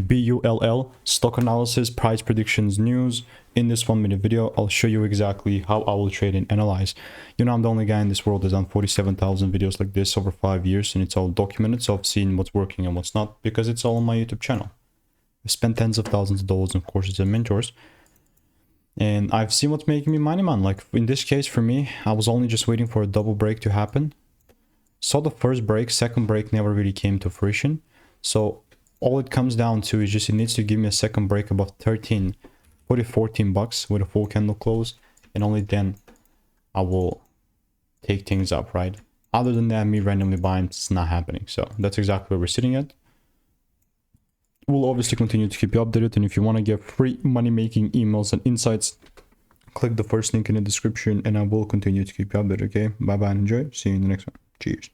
BULL, stock analysis, price predictions, news. In this 1-minute video, I'll show you exactly how I will trade and analyze. You know, I'm the only guy in this world that's done 47,000 videos like this over 5 years, and it's all documented, so I've seen what's working and what's not, because it's all on my YouTube channel. I've spent tens of thousands of dollars on courses and mentors, and I've seen what's making me money, man. Like in this case, for me, I was only just waiting for a double break to happen. Saw the first break, second break never really came to fruition. So all it comes down to is just it needs to give me a second break above 13, probably 14 bucks with a full candle close, and only then I will take things up, right? Other than that, me randomly buying, it's not happening. So that's exactly where we're sitting at. We'll obviously continue to keep you updated, and if you want to get free money-making emails and insights, click the first link in the description, and I will continue to keep you updated, okay? Bye-bye and enjoy. See you in the next one. Cheers.